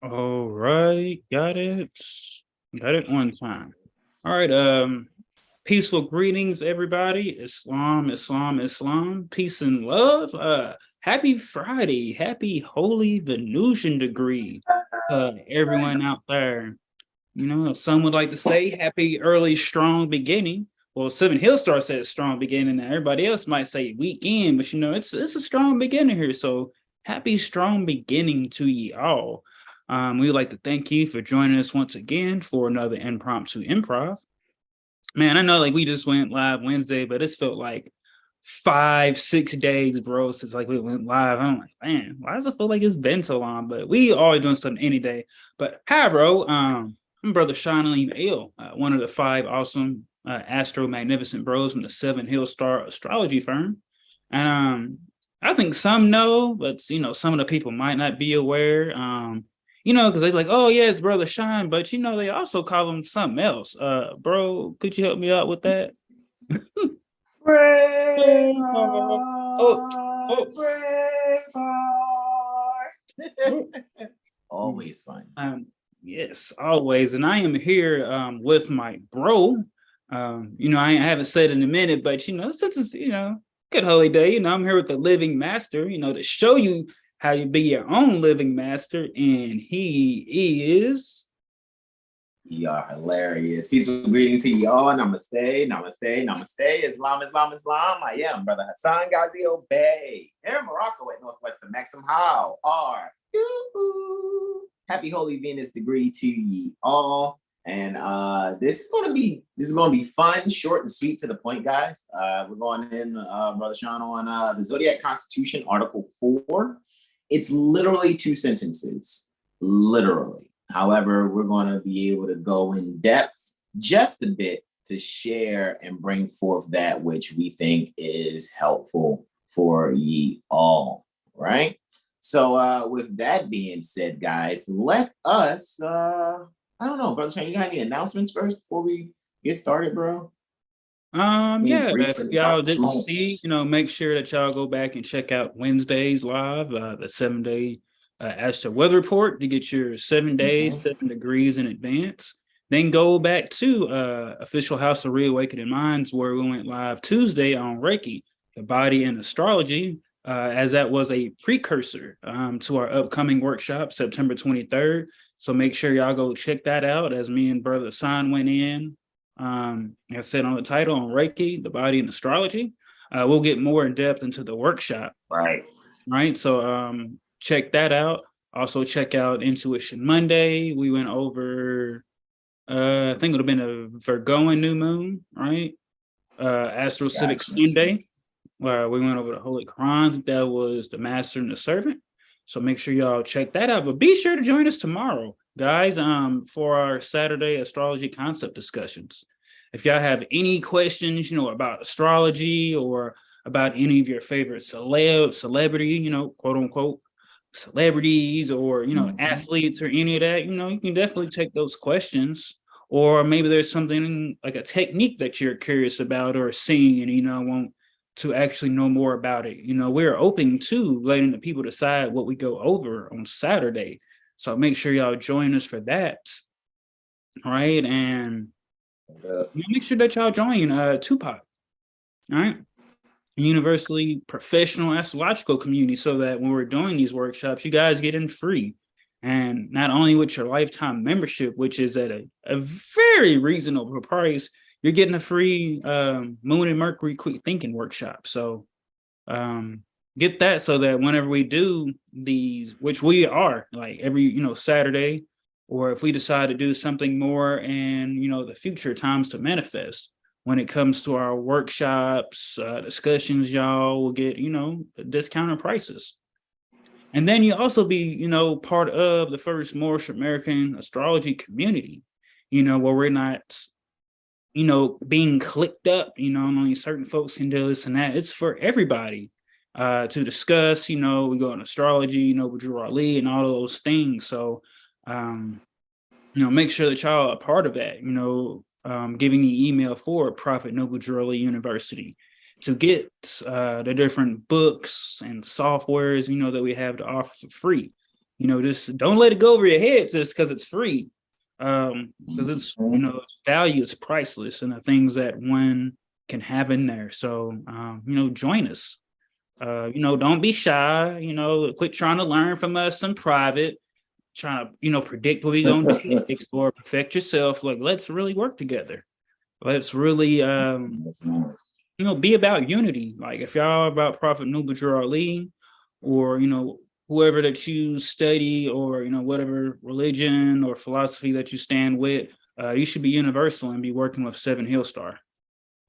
All right, got it. Got it one time. All right, peaceful greetings, everybody. Islam, Islam, Islam. Peace and love. Happy Friday. Happy Holy Venusian degree. Everyone out there. Some would like to say happy early strong beginning. Well, Seven Hill Star says strong beginning, and everybody else might say weekend, but it's a strong beginning here. So happy strong beginning to ye all. We would like to thank you for joining us once again for another impromptu improv. Man, I know like we just went live Wednesday, but it's felt like 5, 6 days, bro, since like we went live. I'm like, man, why does it feel like it's been so long? But we always doing something any day. But hi, bro. I'm Brother Sean L, one of the five awesome Astro Magnificent Bros from the Seven Hill Star Astrology firm. And I think some know, but some of the people might not be aware. Because they're like, oh yeah, it's Brother Sean, but they also call him something else. Bro, could you help me out with that? Always fun. Yes, always. And I am here with my bro. I haven't said in a minute, but since it's good holy day, I'm here with the living master, to show you how you be your own living master, and he is. You are hilarious. Peaceful greeting to you all. Namaste, namaste, namaste. Islam, Islam, Islam. I am Brother Hassan Ghazi Obey. Here in Morocco at Northwestern Maxim. How are you? Happy Holy Venus degree to ye all. And this is gonna be fun, short and sweet to the point, guys. We're going in, Brother Sean, on the Zodiac Constitution, Article 4. It's literally 2 sentences, literally. However, we're going to be able to go in depth just a bit to share and bring forth that which we think is helpful for ye all, right? So with that being said, guys, let us, I don't know, Brother Sean, you got any announcements first before we get started, bro? Yeah, if y'all didn't see, make sure that y'all go back and check out Wednesday's live, the 7-day Astro Weather Report to get your 7 days, 7 degrees in advance. Then go back to Official House of Reawakening Minds, where we went live Tuesday on Reiki, the body and astrology, as that was a precursor to our upcoming workshop, September 23rd. So make sure y'all go check that out as me and Brother San went in. Like I said on the title on Reiki, the body and astrology. We'll get more in depth into the workshop. Right. So check that out. Also check out Intuition Monday. We went over I think it would have been a Virgoan new moon, right? AstroCivics Sunday, where we went over the Holy Quran. That was the master and the servant. So make sure y'all check that out. But be sure to join us tomorrow, guys, for our Saturday astrology concept discussions. If y'all have any questions, about astrology or about any of your favorite celebrity, quote unquote, celebrities or, athletes or any of that, you can definitely take those questions. Or maybe there's something like a technique that you're curious about or seeing and, want to actually know more about it. We're open to letting the people decide what we go over on Saturday. So make sure y'all join us for that. All right. And make sure that y'all join Tupac. All right. Universally professional astrological community, so that when we're doing these workshops, you guys get in free. And not only with your lifetime membership, which is at a very reasonable price, you're getting a free Moon and Mercury Quick Thinking workshop. So get that so that whenever we do these, which we are like every, Saturday, or if we decide to do something more and, the future times to manifest, when it comes to our workshops, discussions, y'all will get, discounted prices. And then you also be, part of the first Moorish American astrology community, where we're not, being clicked up, only certain folks can do this and that. It's for everybody to discuss, we go on astrology, with Drew Ali and all of those things. So, make sure that y'all are a part of that, giving the email for Prophet Noble Drew Ali University to get the different books and softwares, that we have to offer for free. just don't let it go over your head just because it's free. Because it's, value is priceless and the things that one can have in there. So, join us. Don't be shy, quit trying to learn from us in private, trying to, predict what we're going to do or perfect yourself. Like, let's really work together. Let's really, be about unity. Like if y'all are about Prophet Nubujar Ali or, whoever that you study or, whatever religion or philosophy that you stand with, you should be universal and be working with Seven Hill Star.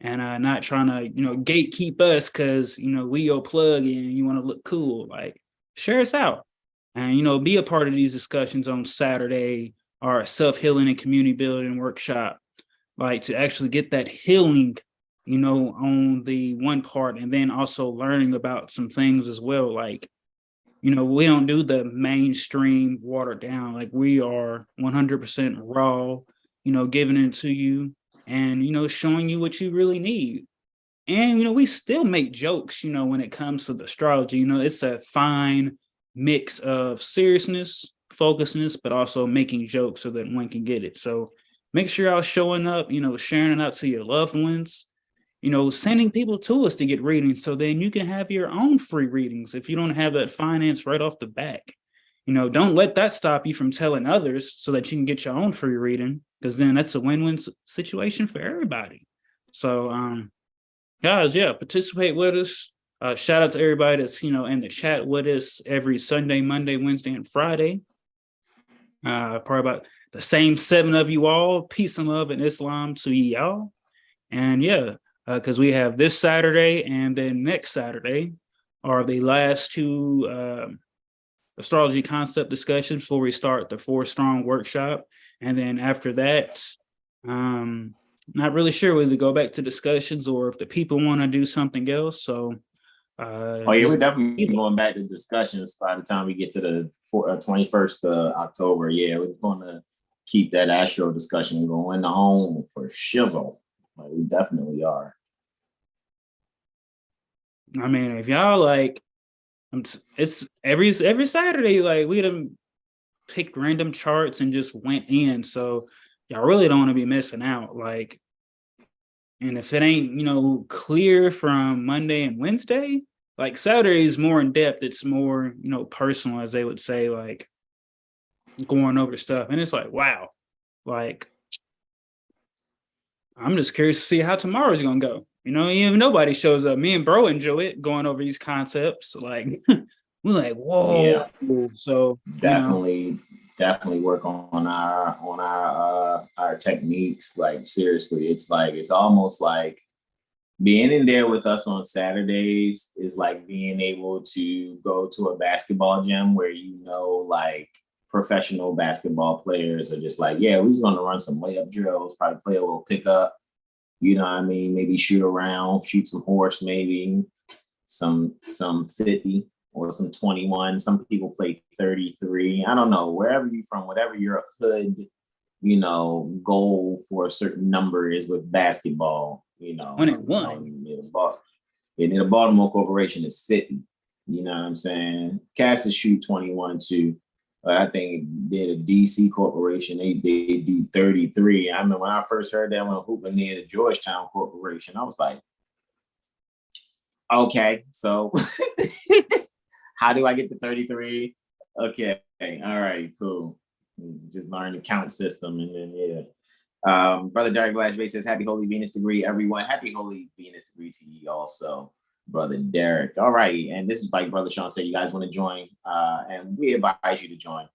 And not trying to, gatekeep us because, we your plug and you want to look cool. Like, share us out and, be a part of these discussions on Saturday, our self-healing and community building workshop, like to actually get that healing, on the one part and then also learning about some things as well. Like, we don't do the mainstream watered down. Like we are 100% raw, giving it to you and, showing you what you really need. And, we still make jokes, when it comes to the astrology, it's a fine mix of seriousness, focusedness, but also making jokes so that one can get it. So make sure y'all showing up, sharing it out to your loved ones, sending people to us to get readings. So then you can have your own free readings if you don't have that finance right off the back. Don't let that stop you from telling others so that you can get your own free reading, because then that's a win-win situation for everybody. So, guys, participate with us. Shout out to everybody that's, in the chat with us every Sunday, Monday, Wednesday, and Friday. Probably about the same 7 of you all. Peace and love and Islam to y'all. And because we have this Saturday and then next Saturday are the last 2 astrology concept discussions before we start the 4 Strong workshop. And then after that, not really sure whether to go back to discussions or if the people want to do something else. So we're definitely going back to discussions by the time we get to the 21st of October. Yeah, we're going to keep that astro discussion going on for shizzle. Like, we definitely are. I mean, if y'all like, it's every Saturday, like we done picked random charts and just went in. So y'all really don't want to be missing out. Like, and if it ain't, clear from Monday and Wednesday, like Saturday is more in depth. It's more, personal, as they would say, like going over the stuff. And it's like, wow, like, I'm just curious to see how tomorrow's going to go. Even if nobody shows up, me and bro enjoy it going over these concepts. Like, we're like, whoa. Yeah. So definitely work on our techniques. Like, seriously, it's almost like being in there with us on Saturdays is like being able to go to a basketball gym where, like professional basketball players are just like, yeah, we're just going to run some layup drills, probably play a little pickup, maybe shoot around, shoot some horse, maybe some 50 or some 21. Some people play 33. I don't know, wherever you're from, whatever your hood, goal for a certain number is with basketball, 21. In a Baltimore corporation is 50. You know what I'm saying? Cass shoot 21 too. But I think did a DC corporation, they do 33. I remember when I first heard that when hooping near the Georgetown Corporation, I was like, okay, so how do I get to 33? Okay, all right, cool. Just learn the count system and then Brother Derek Blashbay says, happy Holy Venus degree, everyone. Happy Holy Venus degree to you also, Brother Derek. All right, and this is like Brother Sean said, you guys want to join, and we advise you to join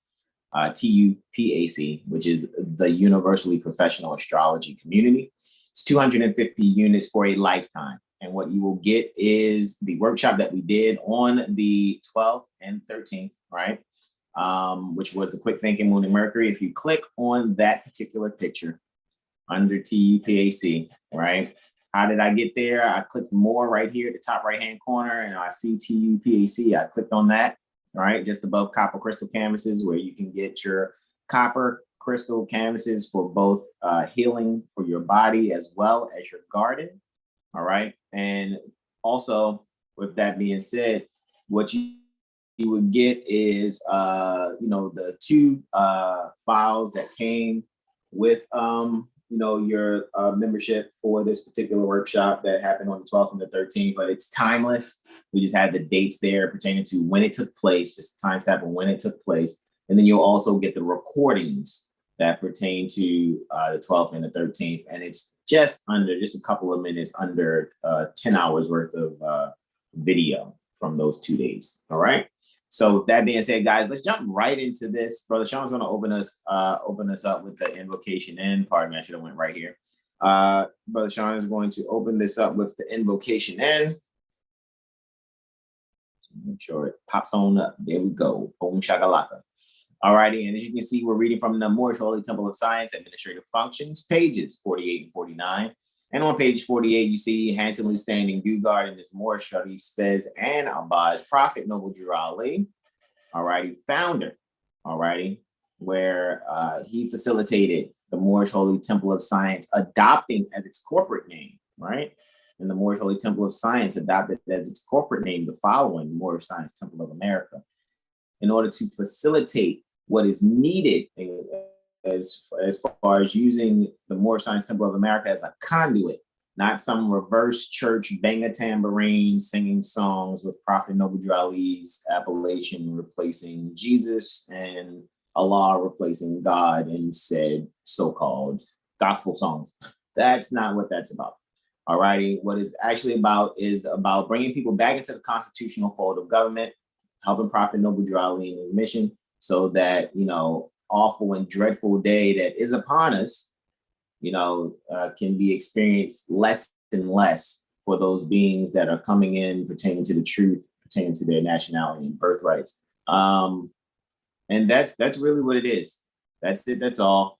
TUPAC, which is the Universally Professional Astrology Community. It's 250 units for a lifetime. And what you will get is the workshop that we did on the 12th and 13th, right? Which was the Quick Thinking Moon and Mercury. If you click on that particular picture under TUPAC, right? How did I get there? I clicked more right here at the top right-hand corner, and I see TUPAC. I clicked on that, right? Just above copper crystal canvases, where you can get your copper crystal canvases for both healing for your body as well as your garden. All right. And also, with that being said, what you you would get is the two files that came with your membership for this particular workshop that happened on the 12th and the 13th, but it's timeless. We just had the dates there pertaining to when it took place, just the timestamp of when it took place. And then you'll also get the recordings that pertain to the 12th and the 13th. And it's just a couple of minutes under 10 hours worth of video from those 2 days. All right. So with that being said, guys, let's jump right into this. Brother Sean's going to open us up with the invocation in. Pardon me, I should have went right here. Brother Sean is going to open this up with the invocation in. Make sure it pops on up. There we go. Boom shakalaka. All righty, and as you can see, we're reading from the Moorish Holy Temple of Science, Administrative Functions, pages 48 and 49. And on page 48, you see handsomely standing due guard in this Moorish Sharifs, Fez, and Abbas, Prophet Noble Drew Ali, all righty, founder, all righty, where he facilitated the Moorish Holy Temple of Science adopting as its corporate name, right? And the Moorish Holy Temple of Science adopted as its corporate name the following Moorish Science Temple of America in order to facilitate what is needed as far as using the Moorish Science Temple of America as a conduit, not some reverse church bang a tambourine singing songs with Prophet Noble Drew Ali's appellation replacing Jesus and Allah replacing God in said so-called gospel songs. That's not what that's about. All righty. What it's actually about is about bringing people back into the constitutional fold of government, helping Prophet Noble Drew Ali in his mission so that, awful and dreadful day that is upon us, can be experienced less and less for those beings that are coming in pertaining to the truth, pertaining to their nationality and birthrights. And that's really what it is. That's it. That's all.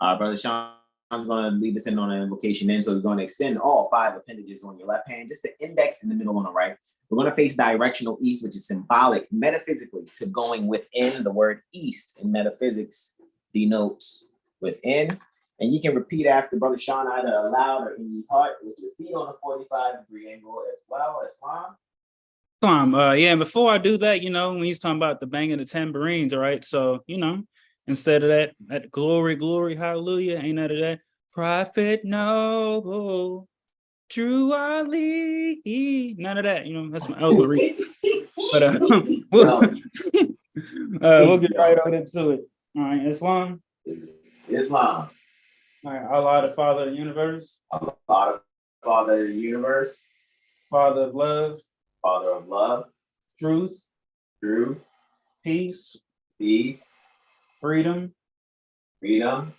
Brother Sean's going to lead us in on an invocation in. So we're going to extend all 5 appendages on your left hand, just the index in the middle on the right. We're going to face directional east, which is symbolic metaphysically to going within. The word east in metaphysics denotes within. And you can repeat after Brother Sean either aloud or in your heart with your feet on a 45-degree angle as well. Islam. And before I do that, when he's talking about the banging the tambourines, all right? So, instead of that glory, glory, hallelujah, ain't none of that. Prophet Noble Drew Ali, none of that. That's my elder read. But we'll get right on into it. All right, Islam. Islam. All right, Allah, the Father of the universe. Allah, the Father of the universe. Father of love. Father of love. Truth. Truth. Peace. Peace. Freedom. Freedom.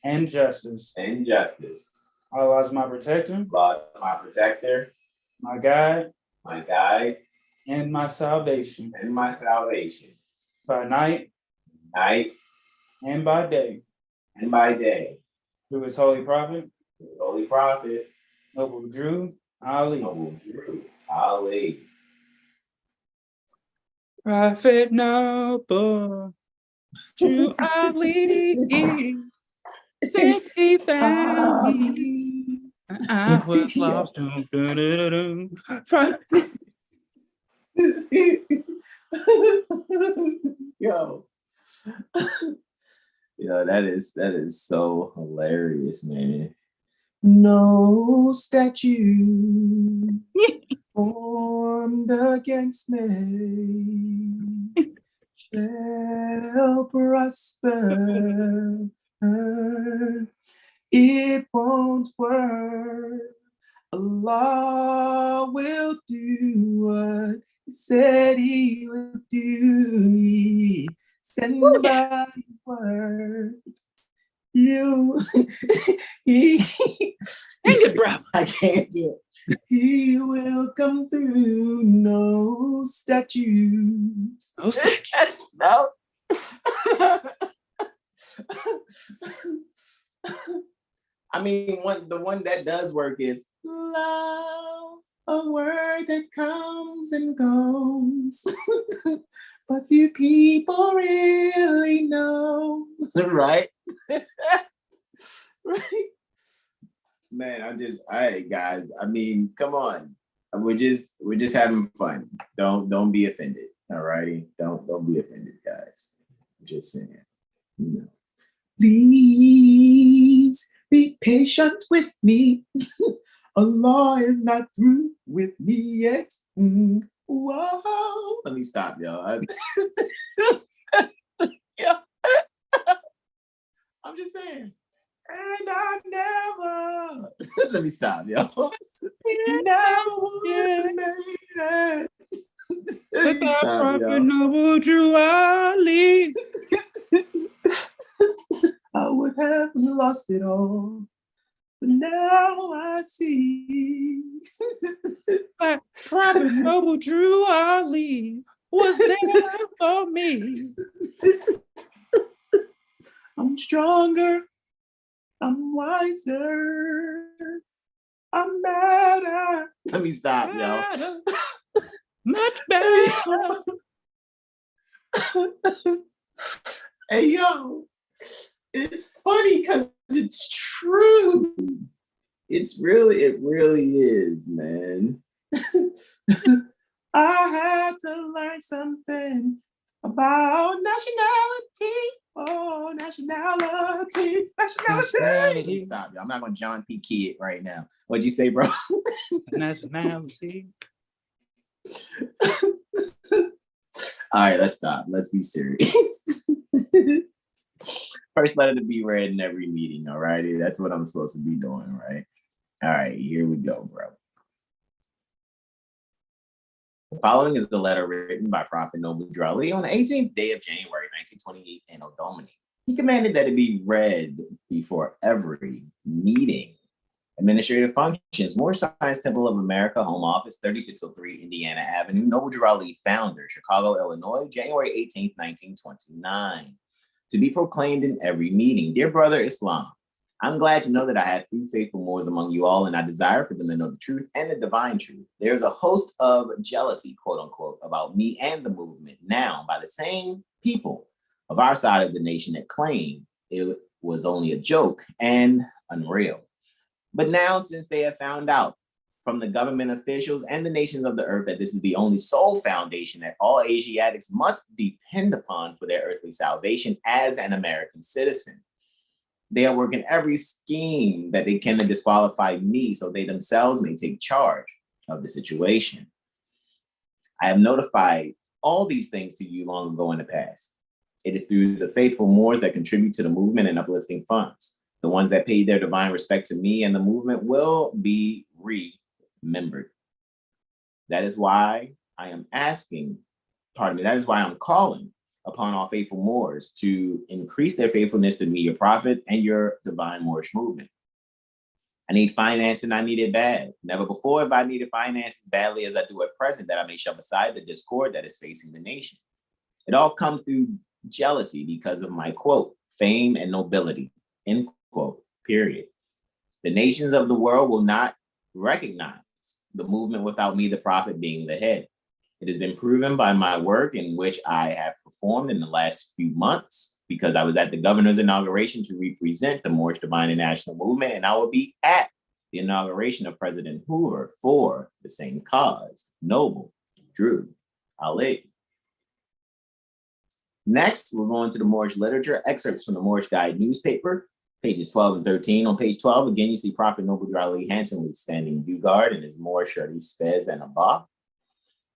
And justice. And justice. Allah is my protector. Allah is my protector. My guide. My guide. And my salvation. And my salvation. By night. Night. And by day. And by day. Through his holy prophet. Holy prophet. Noble Drew Ali. Noble Drew Ali. Prophet Noble Drew Ali. Since he found me, I was lost. Yo. That is so hilarious, man. No statue formed against me shall prosper. It won't work. Allah will do what He said He would do. He stand by His word. I can't do it. He will come through. No statutes. No statutes. No. I mean, the one that does work is love, a word that comes and goes, but few people really know, right? Right? Man, guys. I mean, come on. We're just having fun. Don't be offended. All righty. Don't be offended, guys. I'm just saying. You know. Please be patient with me. Allah is not through with me yet. Whoa. Let me stop, y'all. Yeah. I'm just saying. And I never. Let me stop, y'all. Never would have made it. Without Prophet Noble Drew Ali. I would have lost it all, but now I see. Prophet Noble Drew Ali was there for me. I'm stronger. I'm wiser. I'm better. Let me stop, y'all. Much better. Hey, yo. It's funny because it's true. It really is, man. I had to learn something about nationality. Oh, nationality. Stop, y'all. I'm not gonna John P. Key it right now. What'd you say, bro? Nationality. All right, let's stop. Let's be serious. First letter to be read in every meeting, all righty? That's what I'm supposed to be doing, right? All right, here we go, bro. The following is the letter written by Prophet Noble Drew Ali on the 18th day of January, 1928 in Odomini. He commanded that it be read before every meeting. Administrative functions, Moor Science Temple of America, Home Office, 3603 Indiana Avenue, Noble Drew Ali, founder, Chicago, Illinois, January 18th, 1929. To be proclaimed in every meeting. Dear brother Islam, I'm glad to know that I have few faithful Moors among you all, and I desire for them to know the truth and the divine truth. There's a host of jealousy, quote unquote, about me and the movement now by the same people of our side of the nation that claim it was only a joke and unreal. But now, since they have found out from the government officials and the nations of the earth that this is the only sole foundation that all Asiatics must depend upon for their earthly salvation as an American citizen, they are working every scheme that they can to disqualify me so they themselves may take charge of the situation. I have notified all these things to you long ago in the past. It is through the faithful Moors that contribute to the movement and uplifting funds. The ones that paid their divine respect to me and the movement will be remembered. That is why I am that is why I'm calling upon all faithful Moors to increase their faithfulness to me, your prophet, and your divine Moorish movement. I need finance and I need it bad. Never before have I needed finance as badly as I do at present, that I may shove aside the discord that is facing the nation. It all comes through jealousy because of my, quote, fame and nobility, end quote, period. The nations of the world will not recognize the movement without me, the prophet, being the head. It has been proven by my work in which I have performed in the last few months, because I was at the governor's inauguration to represent the Moorish Divine and National Movement, and I will be at the inauguration of President Hoover for the same cause, Noble Drew Ali. Next, we're going to the Moorish literature, excerpts from the Moorish Guide newspaper, pages 12 and 13. On page 12, again, you see Prophet Noble Drew Ali handsomely standing due guard in his Moorish Sharif fez and abah.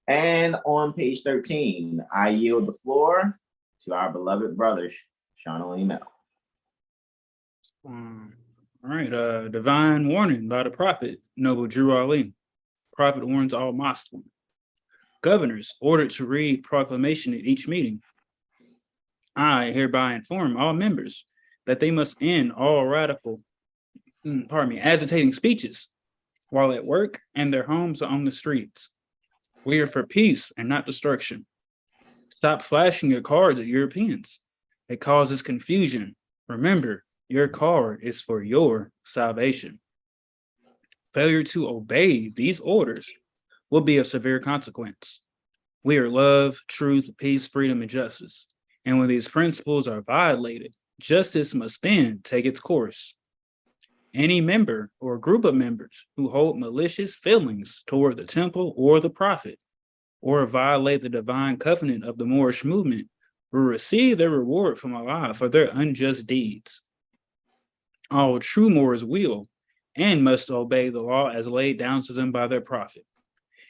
And on page 13, I yield the floor to our beloved brother, Sean O'Neill. All right, divine warning by the Prophet Noble Drew Ali. Prophet warns all Muslims. Governors ordered to read proclamation at each meeting. I hereby inform all members that they must end all agitating speeches while at work and their homes or on the streets. We are for peace and not destruction. Stop flashing your cards at Europeans. It causes confusion. Remember, your card is for your salvation. Failure to obey these orders will be of severe consequence. We are love, truth, peace, freedom, and justice. And when these principles are violated, justice must then take its course. Any member or group of members who hold malicious feelings toward the temple or the prophet or violate the divine covenant of the Moorish movement will receive their reward from Allah for their unjust deeds. All true Moors will and must obey the law as laid down to them by their prophet.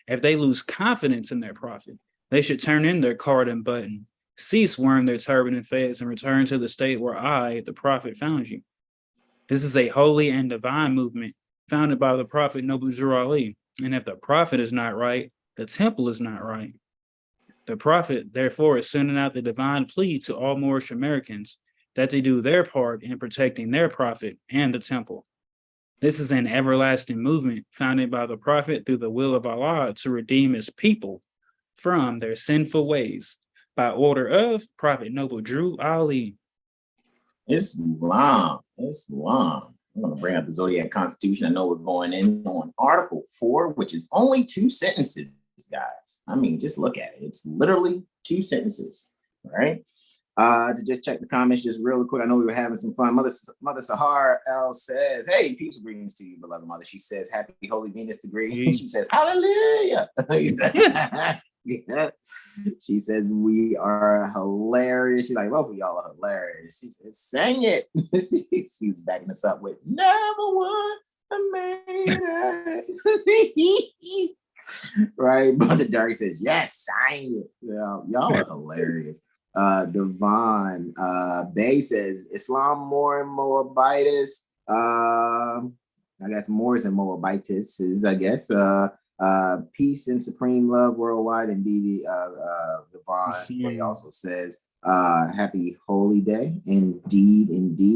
If they lose confidence in their prophet, they should turn in their card and button, cease wearing their turban and fez, and return to the state where I, the prophet, found you. This is a holy and divine movement founded by the prophet Noble Drew Ali. And if the prophet is not right, the temple is not right. The prophet, therefore, is sending out the divine plea to all Moorish Americans that they do their part in protecting their prophet and the temple. This is an everlasting movement founded by the prophet through the will of Allah to redeem his people from their sinful ways by order of Prophet Noble Drew Ali. Islam. I'm going to bring up the Zodiac Constitution. I know we're going in on Article 4, which is only 2 sentences, guys. I mean, just look at it. It's literally 2 sentences, right? To just check the comments just real quick. I know we were having some fun. Mother Sahar L says, hey, peace and greetings to you, beloved mother. She says, happy Holy Venus degree. She says, hallelujah. Yeah. She says, we are hilarious. She's like, both of y'all are hilarious. She says, sing it. She was backing us up with, never once I made it. Right? Brother Dark says, yes, sign it. Yeah, y'all are hilarious. Devon Bay says Islam more and Moabites. I guess Moors and Moabites is, I guess. Peace and supreme love worldwide. Indeed, Devon Bay also says happy holy day. Indeed.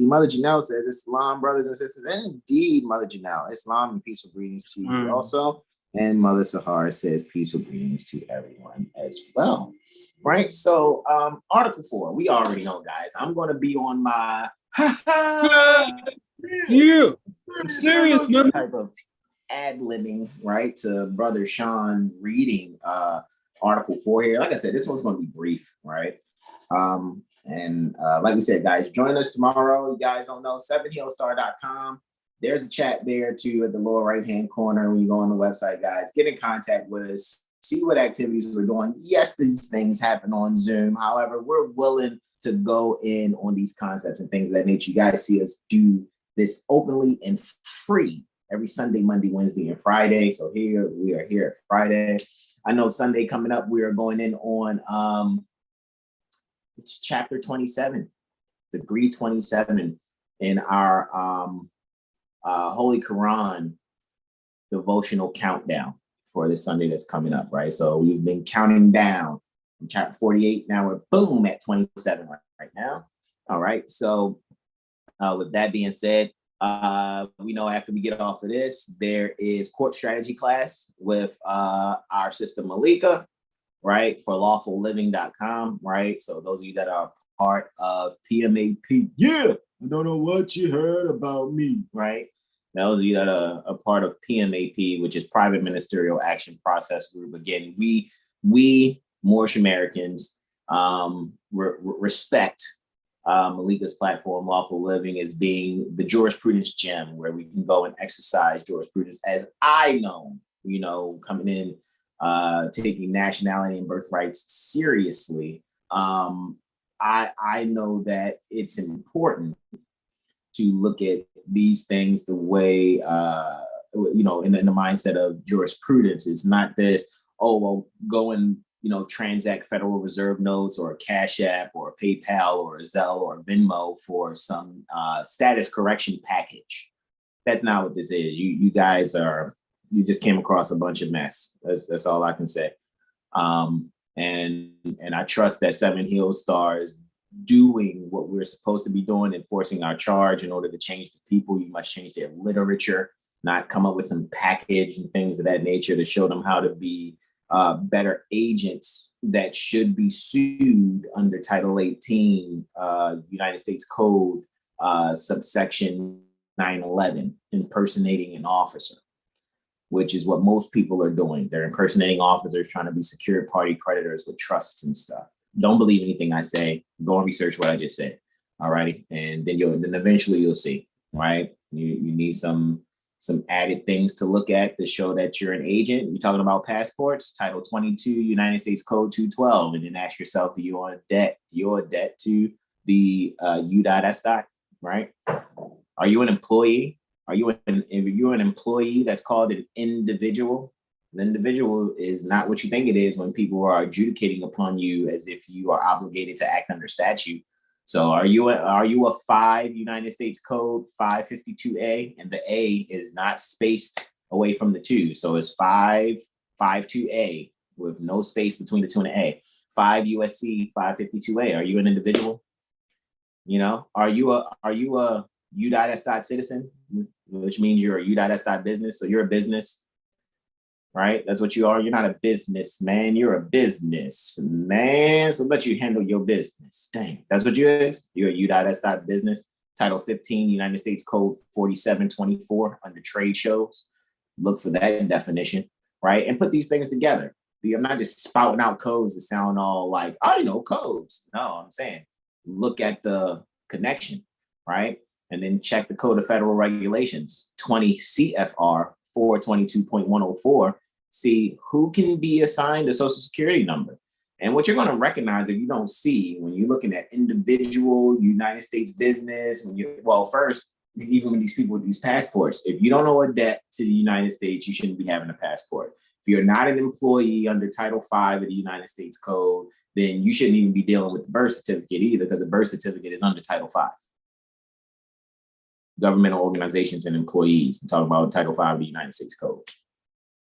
Mother Janelle says Islam, brothers and sisters. Indeed, Mother Janelle. Islam and peaceful greetings to you also. And Mother Sahar says peaceful greetings to everyone as well. Right, so Article 4, we already know, guys. I'm going to be on my serious type of ad-libbing, right, to Brother Sean reading Article 4 here. Like I said, this one's going to be brief, right? Like we said, guys, join us tomorrow. You guys don't know, 7heelstar.com. There's a chat there too at the lower right-hand corner when you go on the website, guys. Get in contact with us. See what activities we're doing. Yes, these things happen on Zoom. However, we're willing to go in on these concepts and things of that nature. You guys see us do this openly and free every Sunday, Monday, Wednesday, and Friday. So here we are here at Friday. I know Sunday coming up, we are going in on it's chapter 27, degree 27 in our Holy Quran devotional countdown for this Sunday that's coming up, right? So we've been counting down from chapter 48. Now we're boom at 27 right now. All right. So with that being said, we know after we get off of this, there is court strategy class with our sister Malika, right? For lawfulliving.com, right? So those of you that are part of PMAP, yeah, I don't know what you heard about me, right? Those of you that are a part of PMAP, which is Private Ministerial Action Process Group. Again, we Moorish Americans respect Malika's platform, Lawful Living, as being the jurisprudence gem where we can go and exercise jurisprudence as I know, coming in, taking nationality and birthrights seriously. I know that it's important to look at these things the way, in the mindset of jurisprudence. It's not this, go and, transact Federal Reserve notes or a CashApp or a PayPal or a Zelle or a Venmo for some status correction package. That's not what this is. You guys you just came across a bunch of mess. That's all I can say. And I trust that 7 Heel Stars doing what we're supposed to be doing, enforcing our charge. In order to change the people, you must change their literature, not come up with some package and things of that nature to show them how to be better agents that should be sued under Title 18 United States Code, subsection 911, impersonating an officer, which is what most people are doing. They're impersonating officers, trying to be secured party creditors with trusts and stuff. Don't believe anything I say. Go and research what I just said. All righty. And then eventually you'll see, right? You need some some added things to look at to show that you're an agent. You're talking about passports, Title 22, United States Code 212, and then ask yourself, do you owe a debt? Do you owe a debt to the U.S. right? Are you an employee? If you're an employee that's called an individual, the individual is not what you think it is when people are adjudicating upon you as if you are obligated to act under statute. So are you a 5 United States Code 552A, and the A is not spaced away from the 2. So it's 552A with no space between the 2 and the A. 5 USC 552A. Are you an individual? You know, are you a U.S. citizen, which means you're a U.S. business. So you're a business, right? That's what you are. You're not a businessman. You're a businessman. So let you handle your business. Dang, that's what you is. You're a U.S. business. Title 15, United States Code 4724 under trade shows. Look for that definition, right? And put these things together. I'm not just spouting out codes that sound all like, I know codes. No, I'm saying look at the connection, right? And then check the Code of Federal Regulations, 20 CFR 422.104. See who can be assigned a social security number. And what you're going to recognize if you don't see when you're looking at individual United States business, first, even with these people with these passports, if you don't owe a debt to the United States, you shouldn't be having a passport. If you're not an employee under Title V of the United States Code, then you shouldn't even be dealing with the birth certificate either, because the birth certificate is under Title V. Governmental organizations and employees. I'm talking about Title V of the United States Code.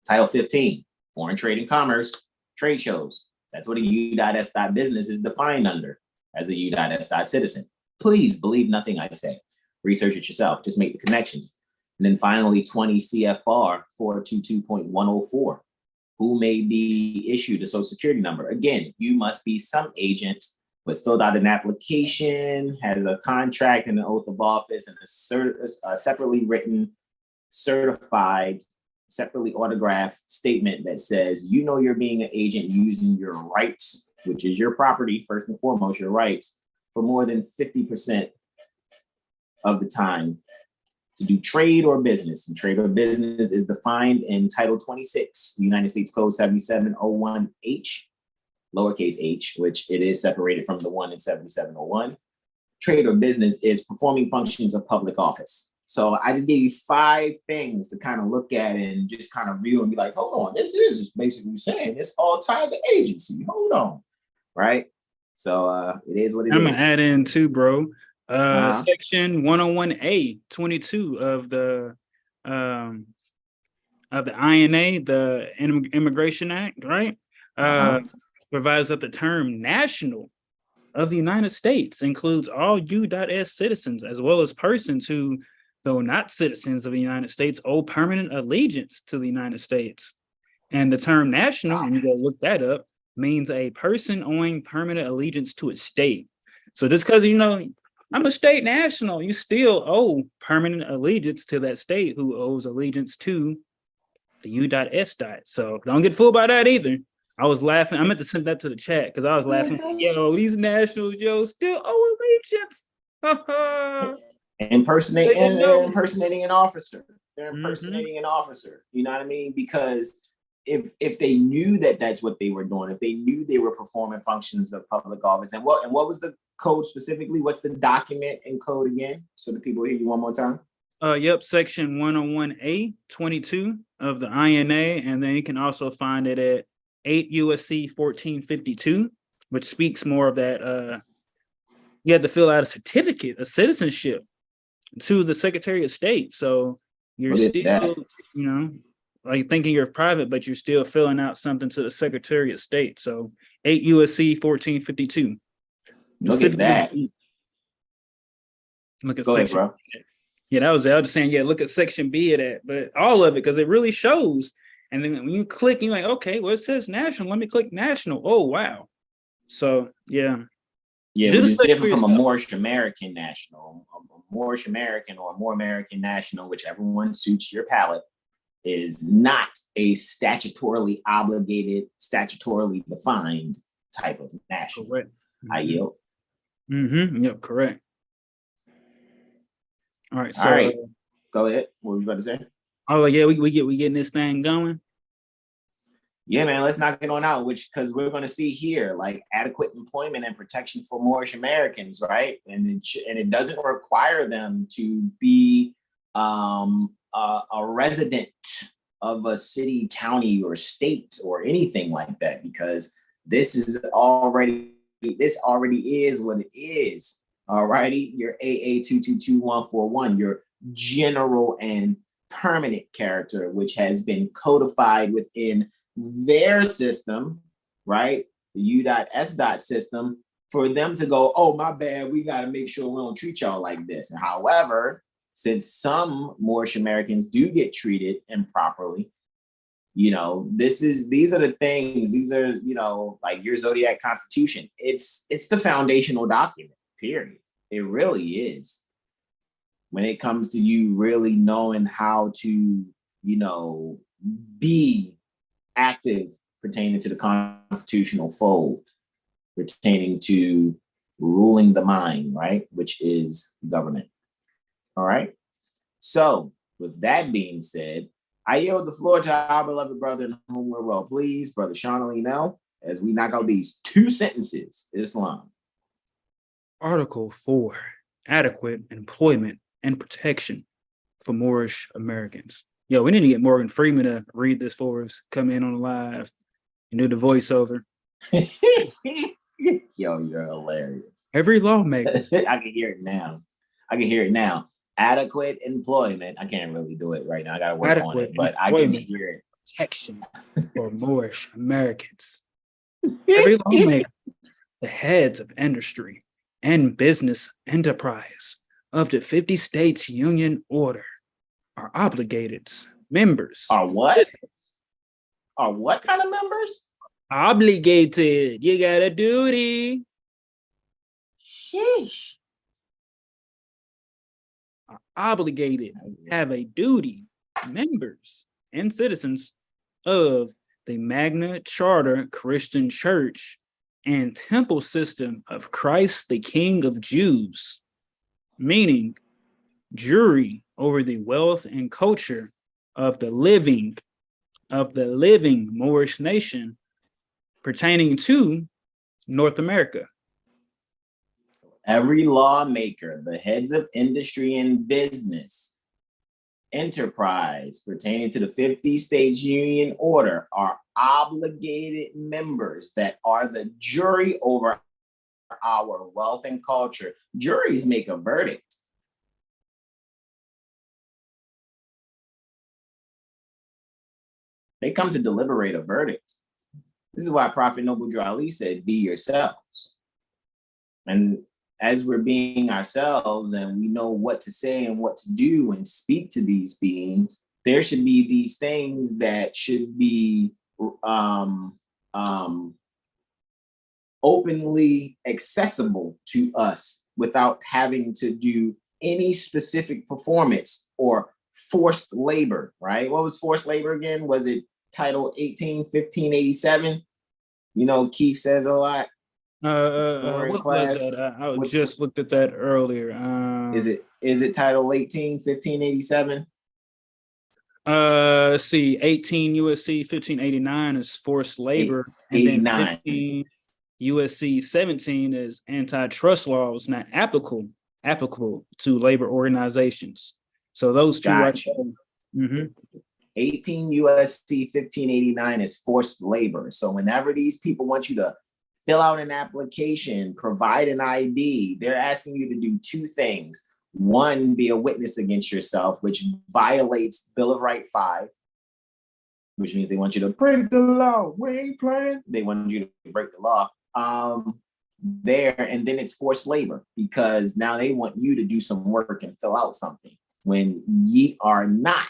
Title 15, foreign trade and commerce, trade shows. That's what a U.S. business is defined under, as a U.S. citizen. Please believe nothing I say. Research it yourself. Just make the connections. And then finally, 20 CFR 422.104. Who may be issued a social security number? Again, you must be some agent who has filled out an application, has a contract and an oath of office, and a separately written, certified, separately autographed statement that says, you know, you're being an agent using your rights, which is your property, first and foremost, your rights, for more than 50% of the time to do trade or business. And trade or business is defined in Title 26, United States Code 7701H, lowercase h, which it is separated from the 1 in 7701. Trade or business is performing functions of public office. So I just gave you 5 things to kind of look at and just kind of view and be like, hold on, this is just basically saying it's all tied to agency. Hold on, right? So it is what it is. I'm gonna add in too, bro. Section 101A 22 of the INA, the Immigration Act, right? Provides that the term national of the United States includes all U.S. citizens, as well as persons who, though not citizens of the United States, owe permanent allegiance to the United States. And the term national, when you go look that up, means a person owing permanent allegiance to a state. So just because, you know, I'm a state national, you still owe permanent allegiance to that state who owes allegiance to the U.S. So don't get fooled by that either. I was laughing. I meant to send that to the chat because I was laughing. Yo, these nationals, still owe allegiance. Impersonating an officer. They're impersonating an officer. You know what I mean? Because if they knew that that's what they were doing, if they knew they were performing functions of public office, and what was the code specifically? What's the document and code again? So the people hear you one more time. Yep, section 101A 22 of the INA, and then you can also find it at 8 USC 1452, which speaks more of that. You have to fill out a certificate of citizenship to the Secretary of State. So you're still, you know, like thinking you're private, but you're still filling out something to the Secretary of State. So 8 USC 1452. Look at that. Look at Go section. ahead, bro. Yeah, I was just saying, yeah, look at section B of that, but all of it, because it really shows. And then when you click, you're like, okay, well, it says national. Let me click national. Oh, wow. So, yeah. Yeah, which is different from a Moorish American national. A Moorish American or a more American national, whichever one suits your palate, is not a statutorily obligated, statutorily defined type of national. Correct. I yield. Yep, correct. All right. So, all right. Go ahead. What were you about to say? Oh yeah, we getting this thing going. Yeah, man, let's knock it on out, because we're going to see here like adequate employment and protection for Moorish Americans, right? And it doesn't require them to be a resident of a city, county, or state or anything like that, because this already is what it is. All righty, your AA 222141, your general and permanent character, which has been codified within their system, right? The U.S. system, for them to go, oh, my bad, we got to make sure we don't treat y'all like this. And however, since some Moorish Americans do get treated improperly, these are the things, like your Zodiac Constitution. It's the foundational document, period. It really is. When it comes to you really knowing how to, be active pertaining to the constitutional fold, pertaining to ruling the mind, right? Which is government. All right. So with that being said, I yield the floor to our beloved brother in whom we're well pleased, Brother Sean Alinell, as we knock out these 2 sentences, Islam. Article 4, adequate employment and protection for Moorish Americans. Yo, we need to get Morgan Freeman to read this for us, come in on the live and do the voiceover. Yo, you're hilarious. Every lawmaker. I can hear it now. Adequate employment. I can't really do it right now. I got to work on it, but I can hear it. Protection for Moorish Americans. Every lawmaker, the heads of industry and business enterprise of the 50 states union order are obligated members. Are what? Are what kind of members? Obligated. You got a duty. Sheesh. Are obligated, have a duty, members and citizens of the Magna Charta Christian Church and temple system of Christ the King of Jews, meaning jury over the wealth and culture of the living Moorish nation pertaining to North America. Every lawmaker, the heads of industry and business enterprise pertaining to the 50 states union order are obligated members that are the jury over our wealth and culture. Juries make a verdict. They come to deliberate a verdict. This is why Prophet Noble Drew Ali said, be yourselves. And as we're being ourselves and we know what to say and what to do and speak to these beings, there should be these things that should be openly accessible to us without having to do any specific performance or forced labor, right? What was forced labor again? Was it Title 18, 1587? Keith says a lot. What class? Was that? I just looked at that earlier. Is it Title 18, 1587? See, 18 USC 1589 is forced labor, and then 15 USC 17 is antitrust laws not applicable to labor organizations. So those two are. 18 USC 1589 is forced labor. So whenever these people want you to fill out an application, provide an ID, they're asking you to do 2 things. One, be a witness against yourself, which violates Bill of Rights 5, which means they want you to break the law. We ain't playing. They want you to break the law. And then it's forced labor, because now they want you to do some work and fill out something when ye are not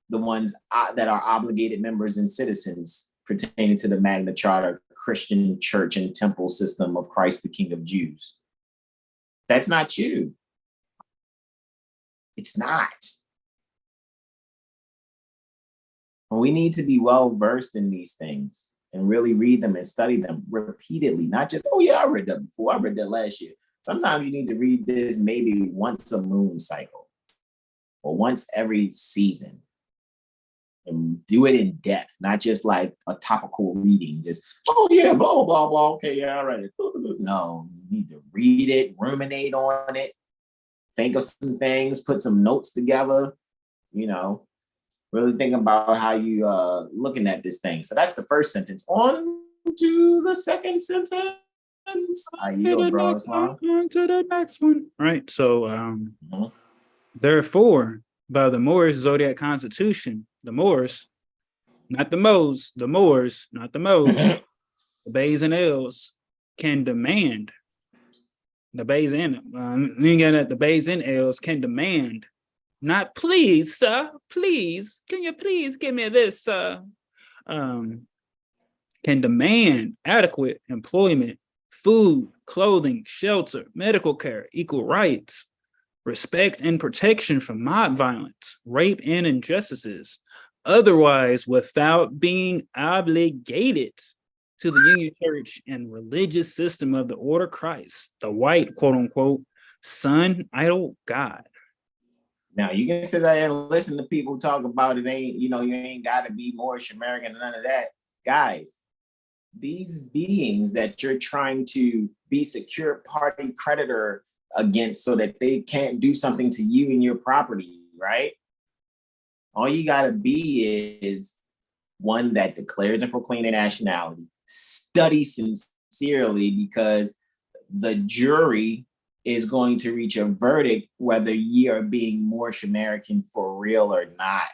the ones that are obligated members and citizens pertaining to the Magna Charta Christian Church and temple system of Christ the King of Jews. That's not you. It's not. We need to be well versed in these things and really read them and study them repeatedly, not just, oh yeah, I read that before, I read that last year. Sometimes you need to read this maybe once a moon cycle. or once every season. And do it in depth, not just like a topical reading, just, oh yeah, blah, blah, blah, blah. Okay, yeah, all right. No, you need to read it, ruminate on it, think of some things, put some notes together, really think about how you looking at this thing. So that's the first sentence. On to the second sentence. On to the next one. Right. So therefore, by the Moorish Zodiac Constitution, the Moors, not the Moes, the Moors, not the Moes, the Bays and L's can demand, the Bays and the Bays and L's can demand, not please, sir, please, can you please give me this, can demand adequate employment, food, clothing, shelter, medical care, equal rights, respect and protection from mob violence, rape and injustices, otherwise without being obligated to the Union Church and religious system of the Order of Christ, the white, quote unquote, sun idol God. Now you can sit there and listen to people talk about it. You ain't got to be Moorish American and none of that. Guys, these beings that you're trying to be secure party creditor against so that they can't do something to you and your property, right? All you got to be is one that declares and proclaims their nationality, study sincerely, because the jury is going to reach a verdict whether ye are being Moorish American for real or not.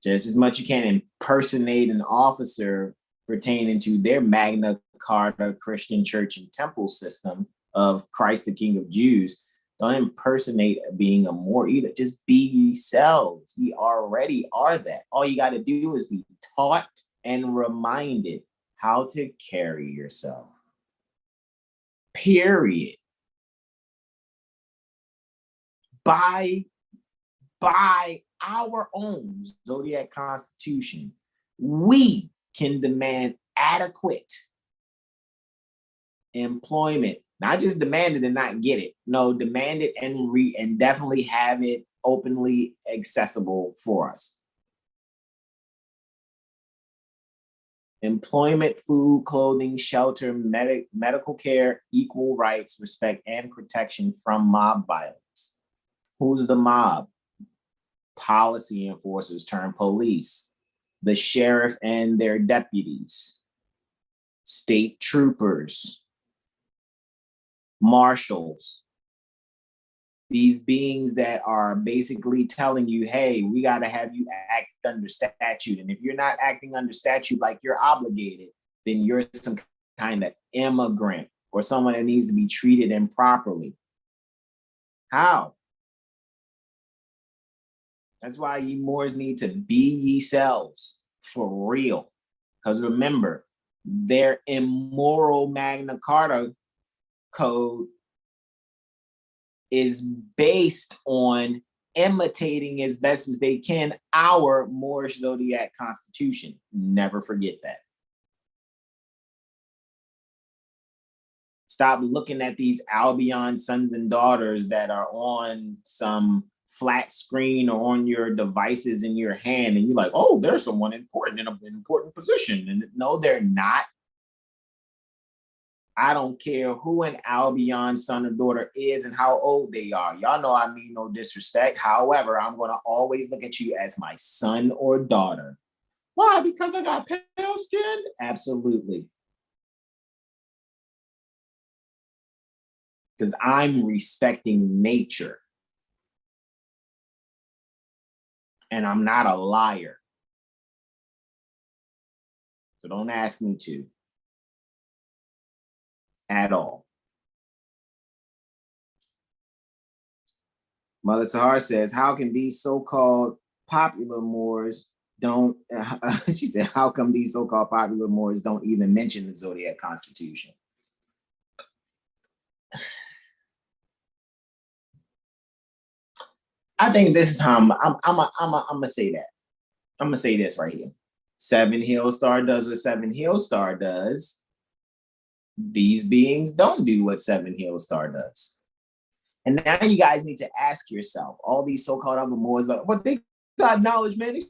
Just as much you can impersonate an officer pertaining to their Magna Carta Christian church and temple system of Christ the King of Jews, don't impersonate being a Moor either. Just be yourselves. Ye already are that. All you got to do is be taught and reminded how to carry yourself. Period. By our own Zodiac Constitution, we can demand adequate employment. Not just demand it and not get it. No, demand it and definitely have it openly accessible for us. Employment, food, clothing, shelter, medical care, equal rights, respect, and protection from mob violence. Who's the mob? Policy enforcers turned police, the sheriff and their deputies, state troopers, marshals, these beings that are basically telling you, hey, we got to have you act under statute. And if you're not acting under statute like you're obligated, then you're some kind of immigrant or someone that needs to be treated improperly. How? That's why you Moors need to be yourselves for real. Because remember, their immoral Magna Carta code is based on imitating as best as they can our Moorish Zodiac Constitution. Never forget that. Stop looking at these Albion sons and daughters that are on some flat screen or on your devices in your hand, and you're like, oh, there's someone important in an important position. And no, they're not. I don't care who an Albion son or daughter is and how old they are. Y'all know I mean no disrespect. However, I'm going to always look at you as my son or daughter. Why? Because I got pale skin? Absolutely. Because I'm respecting nature. And I'm not a liar. So don't ask me to. At all. Mother Sahar says, how can these so-called popular Moors don't, she said, how come these so-called popular Moors don't even mention the Zodiac Constitution? I think this is how I'm gonna say that. I'm gonna say this right here. Seven Hill Star does what Seven Hill Star does. These beings don't do what Seven Hill Star does. And now you guys need to ask yourself, all these so-called other Moors, like, but they got knowledge, man. They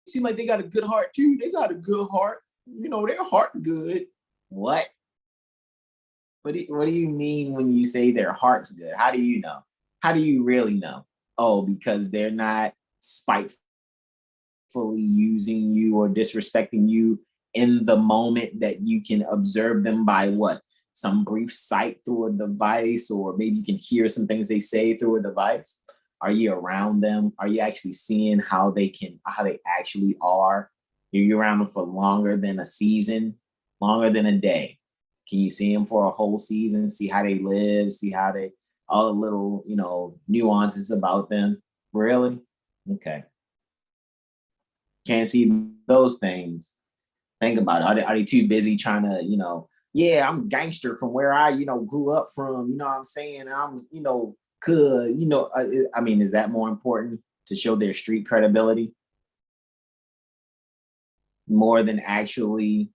seem like they got a good heart too. They got a good heart. You know, their heart good. What? What do you mean when you say their heart's good? How do you know? How do you really know? Oh, because they're not spitefully using you or disrespecting you in the moment that you can observe them by what? Some brief sight through a device, or maybe you can hear some things they say through a device. Are you around them? Are you actually seeing how they actually are? Are you around them for longer than a season, longer than a day? Can you see them for a whole season? See how they live, see how they, all the little, nuances about them. Really? Okay. Can't see those things. Think about it. Are they too busy trying to, yeah, I'm gangster from where I, grew up from, you know what I'm saying? I'm, is that more important to show their street credibility more than actually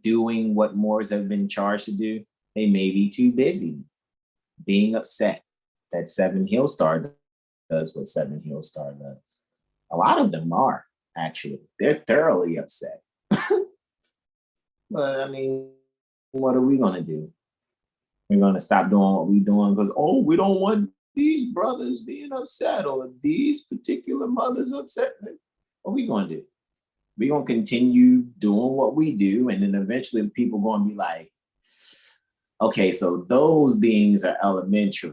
doing what Moors have been charged to do? They may be too busy being upset that Seven Hill Star does what Seven Hill Star does. A lot of them are, actually. They're thoroughly upset. But I mean, what are we going to do? We're going to stop doing what we're doing because, we don't want these brothers being upset or these particular mothers upset. What are we going to do? We're going to continue doing what we do, and then eventually people are going to be like, okay, so those beings are elementary.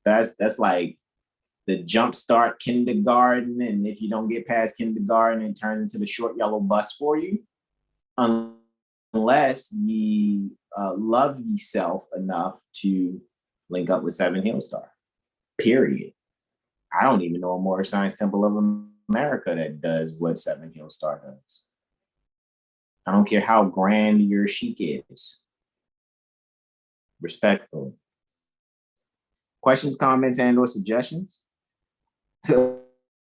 That's like the jumpstart kindergarten, and if you don't get past kindergarten, it turns into the short yellow bus for you. Unless you love yourself enough to link up with Seven Hill Star. Period. I don't even know a more Science Temple of America that does what Seven Hill Star does. I don't care how grand your chic is. Respectfully. Questions, comments, and/or suggestions?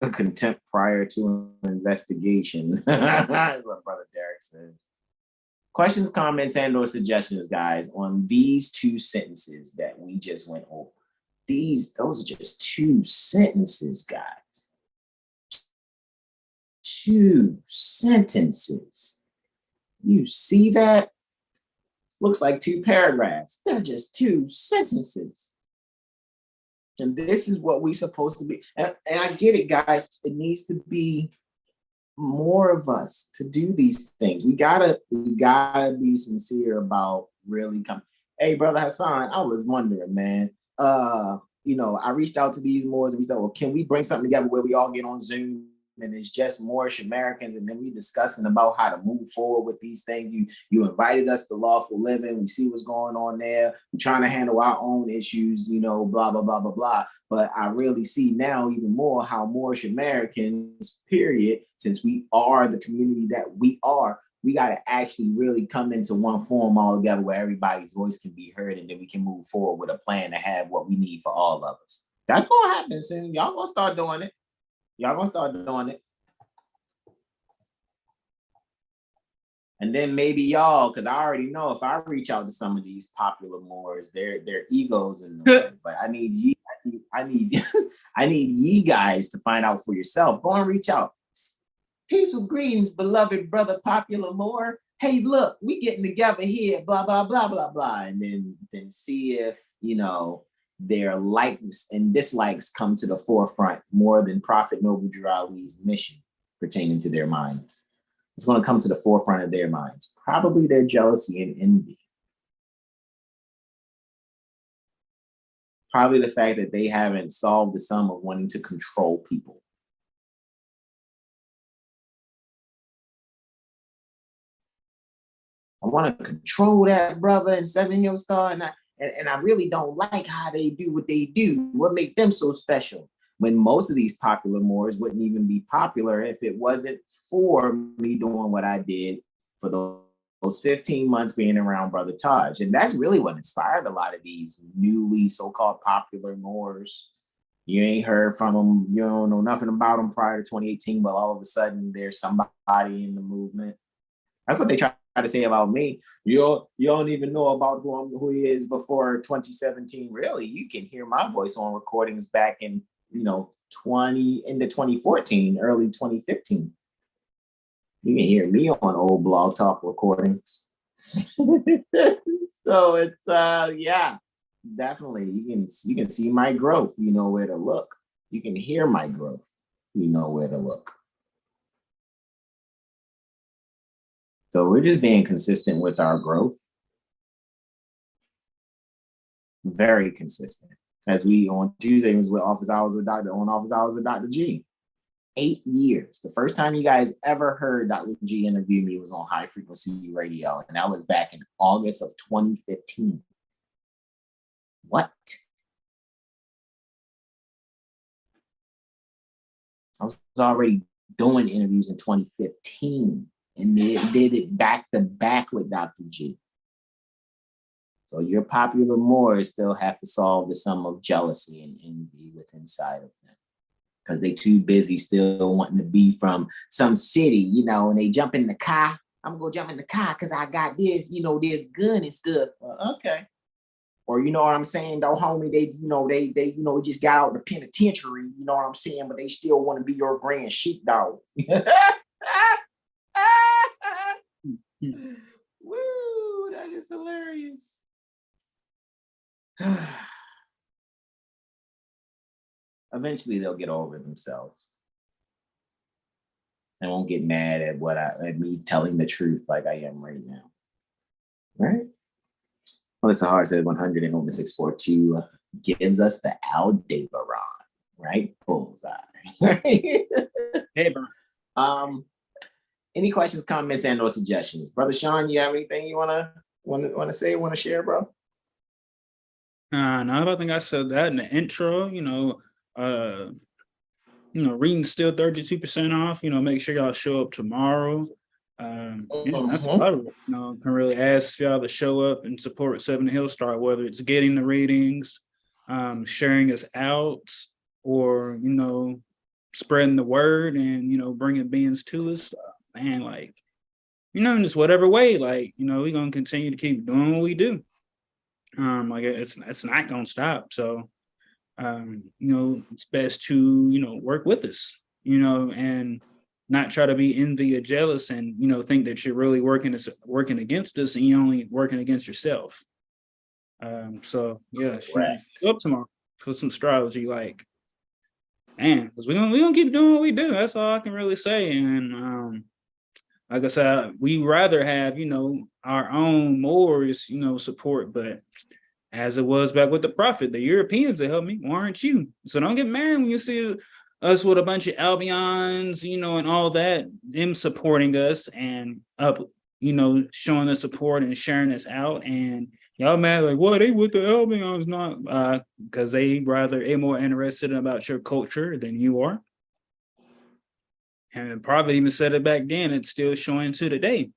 Contempt prior to an investigation. That's what Brother Derek says. Questions, comments, and/or suggestions, guys, on these two sentences that we just went over. Those are just two sentences, guys. Two sentences. You see that? Looks like two paragraphs. They're just two sentences. And this is what we're supposed to be. And I get it, guys. It needs to be more of us to do these things. We gotta be sincere about really coming. Hey, Brother Hassan, I was wondering, man. I reached out to these Moors and we said, well, can we bring something together where we all get on Zoom and it's just Moorish Americans, and then we discussing about how to move forward with these things. You invited us to Lawful Living. We see what's going on there. We're trying to handle our own issues, blah, blah, blah, blah, blah. But I really see now even more how Moorish Americans, period, since we are the community that we are, we got to actually really come into one form all together where everybody's voice can be heard, and then we can move forward with a plan to have what we need for all of us. That's going to happen soon. Y'all going to start doing it. And then maybe y'all, because I already know if I reach out to some of these popular Moors, their egos in the way. But I need ye guys to find out for yourself. Go and reach out. Peaceful greetings, beloved brother popular Moor. Hey, look, we getting together here, blah, blah, blah, blah, blah. And then see if, their likes and dislikes come to the forefront more than Prophet Noble Drew Ali's mission pertaining to their minds. It's going to come to the forefront of their minds. Probably their jealousy and envy. Probably the fact that they haven't solved the sum of wanting to control people. I want to control that brother and Seven Hill Star, and I really don't like how they do what they do. What makes them so special? When most of these popular Moors wouldn't even be popular if it wasn't for me doing what I did for those 15 months being around Brother Taj. And that's really what inspired a lot of these newly so-called popular Moors. You ain't heard from them. You don't know nothing about them prior to 2018, but all of a sudden there's somebody in the movement. That's what they try to say about me, you don't even know about who he is before 2017. Really, you can hear my voice on recordings back in, into 2014, early 2015. You can hear me on old Blog Talk recordings. So it's yeah, definitely you can see my growth. You know where to look. You can hear my growth. You know where to look. So we're just being consistent with our growth. Very consistent. As we on Tuesday was with Office Hours with Dr. G. 8 years. The first time you guys ever heard Dr. G interview me was on High Frequency Radio, and that was back in August of 2015. What? I was already doing interviews in 2015, and they did it back to back with Dr. G. So your popular Moors still have to solve the sum of jealousy and envy within inside of them, because they too busy still wanting to be from some city, and they jump in the car. I'm gonna jump in the car because I got this, this gun and stuff. Okay. Or you know what I'm saying, though, homie, they just got out of the penitentiary, you know what I'm saying, but they still want to be your grand sheepdog. Woo, that is hilarious. Eventually they'll get over themselves and won't get mad at me telling the truth like I am right now. Right? Melissa Hart said 100 and over 642 gives us the Aldebaran, right? Bullseye. Hey, bro. Any questions, comments, and/or suggestions? Brother Sean, you have anything you wanna say, wanna share, bro? No, I don't think I said that in the intro. Reading still 32% off. Make sure y'all show up tomorrow. That's a lot of can really ask y'all to show up and support 7 Hill Star, whether it's getting the readings, sharing us out, or spreading the word and bringing beings to us. Man, in just whatever way, we're gonna continue to keep doing what we do. It's not gonna stop. So it's best to work with us, and not try to be envy or jealous and think that you're really working against us and you're only working against yourself. So yeah, show up tomorrow for some astrology, because we're gonna keep doing what we do. That's all I can really say. And like I said, we rather have our own Moors support, but as it was back with the prophet, the Europeans that helped me weren't you. So don't get mad when you see us with a bunch of Albions, and all that, them supporting us and up, showing us support and sharing us out. And y'all mad what, they with the Albions? Not because they more interested about your culture than you are. And probably even said it back then, it's still showing to today.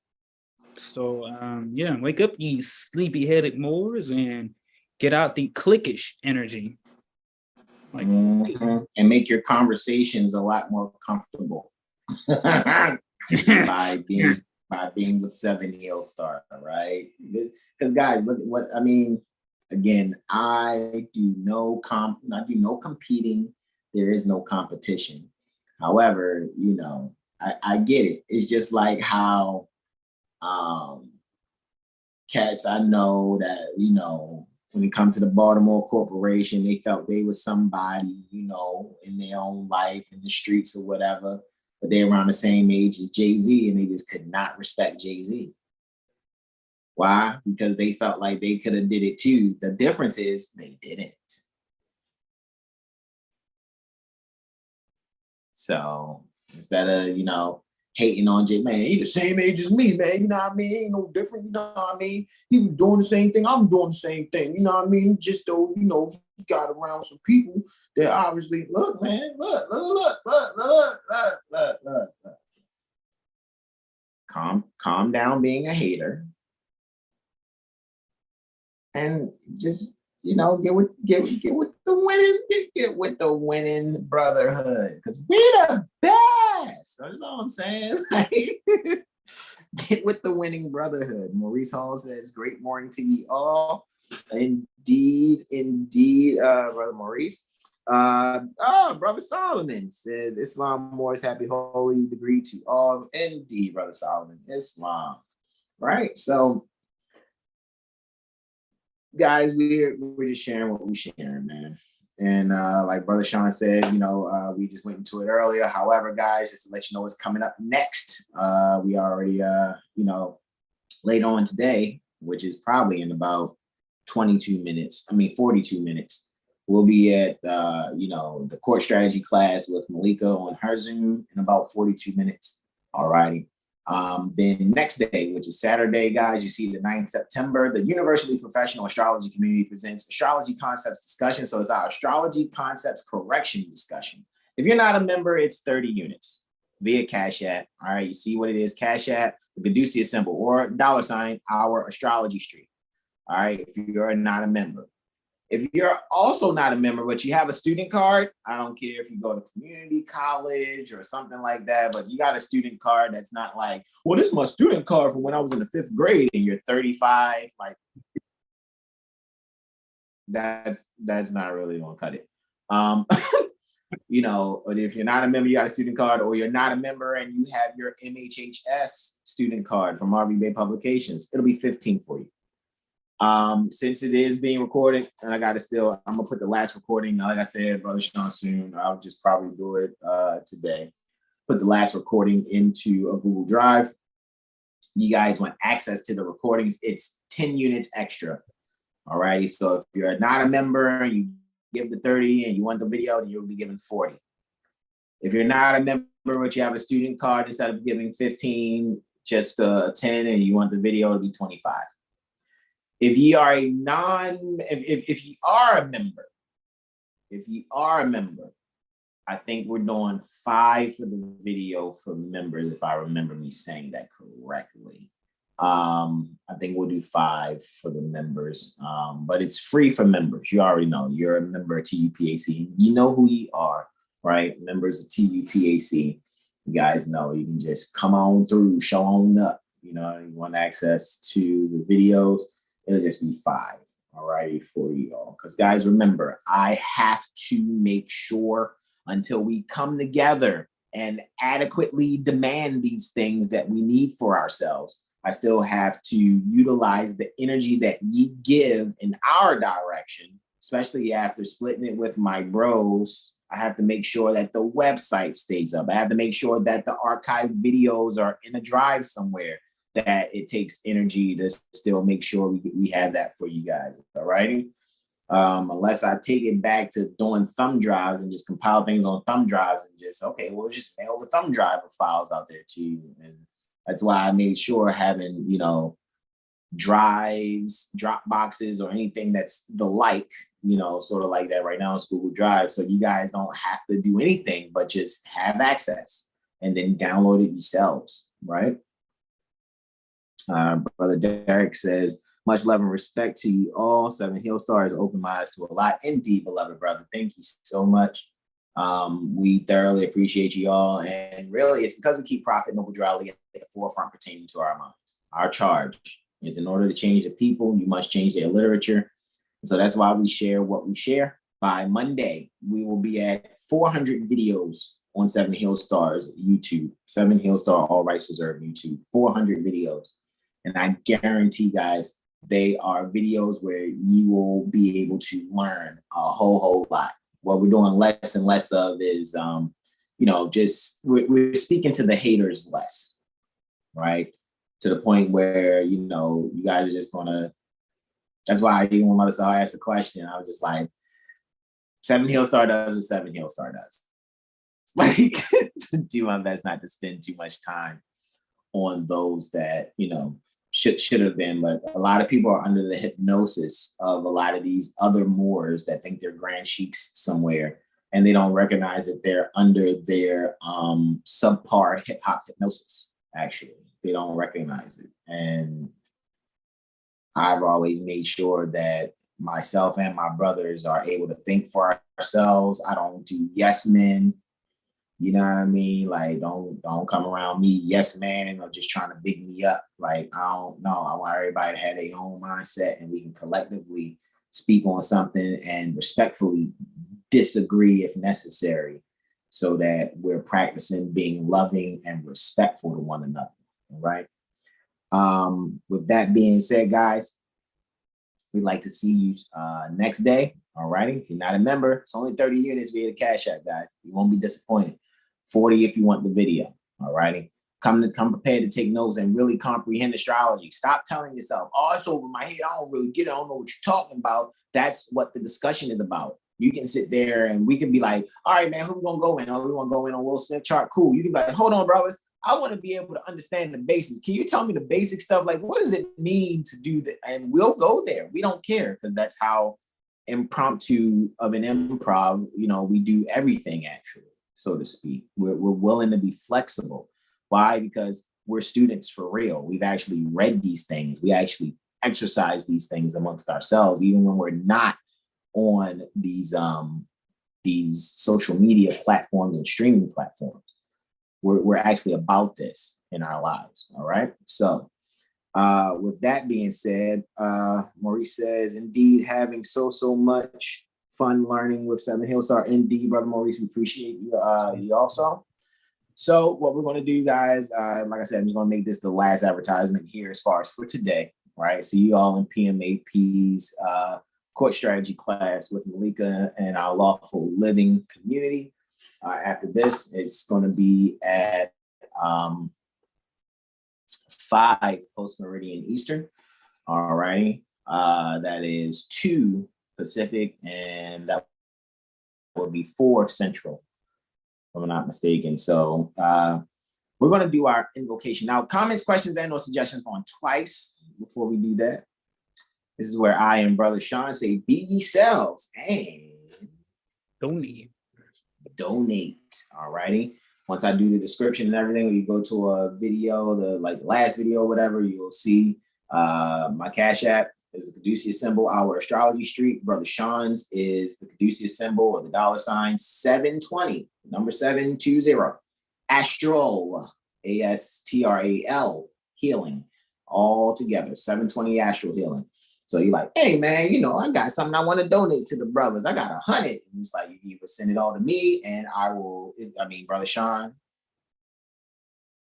So wake up, ye sleepy-headed Moors, and get out the cliquish energy. And make your conversations a lot more comfortable by being with 7 Hill Star, right? Because guys, look at what I mean. Again, I do no competing. There is no competition. However, I get it. It's just like how cats I know that, when it comes to the Baltimore Corporation, they felt they was somebody, in their own life, in the streets or whatever, but they're around the same age as Jay-Z, and they just could not respect Jay-Z. Why? Because they felt like they could have did it too. The difference is they didn't. So instead of, hating on Jay, man, he the same age as me, man. You know what I mean? Ain't no different. You know what I mean? He was doing the same thing. I'm doing the same thing. You know what I mean? Just though, he got around some people that obviously look. Calm down being a hater. And just, get with the winning brotherhood. Because we the best. That's all I'm saying. Get with the winning brotherhood. Maurice Hall says, great morning to you all. Indeed, Brother Maurice. Brother Solomon says, Islam Moors, happy holy degree to all. Indeed, Brother Solomon, Islam. Right? So, guys, we're just sharing what we're sharing, man. And like Brother Sean said, we just went into it earlier. However, guys, just to let you know what's coming up next, we already, later on today, which is probably in about 42 minutes. 42 minutes. We'll be at, the court strategy class with Malika on her Zoom in about 42 minutes. All righty. Then next day, which is Saturday, guys, you see the 9th September, the Universally Professional Astrology Community presents Astrology Concepts Discussion. So it's our Astrology Concepts Correction Discussion. If you're not a member, it's 30 units via CashApp. All right, you see what it is, CashApp, the Caduceus symbol, or $ OurAstrologyStreet. All right, if you're not a member. If you're also not a member, but you have a student card, I don't care if you go to community college or something like that, but you got a student card that's not like, well, this is my student card from when I was in the 5th grade and you're 35, like that's not really gonna cut it. But if you're not a member, you got a student card, or you're not a member and you have your MHHS student card from RV Bay Publications, it'll be $15 for you. Since it is being recorded, and I'm gonna put the last recording, like I said, Brother Sean, soon. I'll just probably do it today. Put the last recording into a Google Drive. You guys want access to the recordings, it's 10 units extra. All righty. So if you're not a member, you give the 30 and you want the video, then you'll be given 40. If you're not a member, but you have a student card, instead of giving 15, just 10, and you want the video to be 25. If you are a member, I think we're doing 5 for the video for members, if I remember me saying that correctly. I think we'll do 5 for the members, but it's free for members. You already know you're a member of TUPAC. You know who you are, right? Members of TUPAC. You guys know you can just come on through, show on up. You want access to the videos. It'll just be 5, all righty, for you all. Because guys, remember, I have to make sure until we come together and adequately demand these things that we need for ourselves, I still have to utilize the energy that you give in our direction, especially after splitting it with my bros. I have to make sure that the website stays up. I have to make sure that the archived videos are in a drive somewhere, that it takes energy to still make sure we have that for you guys, all righty? Unless I take it back to doing thumb drives and just compile things on thumb drives and just, okay, we'll just mail the thumb drive of files out there to you. And that's why I made sure having, drives, drop boxes, or anything that's the like, sort of like that right now is Google Drive. So you guys don't have to do anything but just have access and then download it yourselves, right? Brother Derek says, much love and respect to you all. 7 Hill Stars opened my eyes to a lot. Indeed, beloved brother. Thank you so much. We thoroughly appreciate you all. And really, it's because we keep Prophet Noble Drowley at the forefront pertaining to our minds. Our charge is, in order to change the people, you must change their literature. And so that's why we share what we share. By Monday, we will be at 400 videos on 7 Hill Stars YouTube. 7 Hill Star, all rights reserved YouTube. 400 videos. And I guarantee, guys, they are videos where you will be able to learn a whole lot. What we're doing less and less of is, just we're speaking to the haters less, right? To the point where, you guys are just gonna, that's why even when Mother Saw asked the question, I was just like, 7 Hill Star does what 7 Hill Star does. Like, do my best not to spend too much time on those that, should have been, but a lot of people are under the hypnosis of a lot of these other Moors that think they're grand sheiks somewhere, and they don't recognize that they're under their subpar hip-hop hypnosis. Actually, they don't recognize it. And I've always made sure that myself and my brothers are able to think for ourselves. I don't do yes men. You know what I mean? Like, don't come around me, yes, man, or just trying to big me up. Like, I don't know. I want everybody to have their own mindset, and we can collectively speak on something and respectfully disagree if necessary, so that we're practicing being loving and respectful to one another. All right. With that being said, guys, we'd like to see you next day. All righty. If you're not a member, it's only 30 units via the CashApp, guys. You won't be disappointed. 40 if you want the video. All righty. Come prepared to take notes and really comprehend astrology. Stop telling yourself, oh, it's over my head. I don't really get it. I don't know what you're talking about. That's what the discussion is about. You can sit there and we can be like, all right, man, who we gonna go in? Oh, we want to go in on Will Smith chart. Cool. You can be like, hold on, brothers. I want to be able to understand the basics. Can you tell me the basic stuff? Like, what does it mean to do that? And we'll go there. We don't care, because that's how impromptu of an improv, you know, we do everything, actually, so to speak. We're willing to be flexible. Why? Because we're students for real. We've actually read these things. We actually exercise these things amongst ourselves, even when we're not on these social media platforms and streaming platforms. We're actually about this in our lives. All right. So with that being said, Maurice says, indeed, having so much fun learning with Seven Hill Star. Indeed, brother Maurice, we appreciate you. You also. So what we're going to do, guys, like I said, I'm just going to make this the last advertisement here as far as for today. Right. See you all in PMAP's court strategy class with Malika and our lawful living community. After this, it's going to be at 5 post-meridian Eastern. All right. That is 2 Pacific, and that will be 4 Central, if I'm not mistaken. So we're going to do our invocation. Now, comments, questions, and or suggestions on twice before we do that. This is where I and Brother Sean say, be yourselves and donate. All righty. Once I do the description and everything, when you go to a video, the last video, whatever, you'll see my Cash App is the Caduceus symbol, OurAstrologyStreet. Brother Sean's is the Caduceus symbol, or the $ 720, number 720. Astral, ASTRAL, healing, all together, 720 astral healing. So you're like, hey, man, you know, I got something I want to donate to the brothers. I got 100. And it's like, you can either send it all to me and Brother Sean,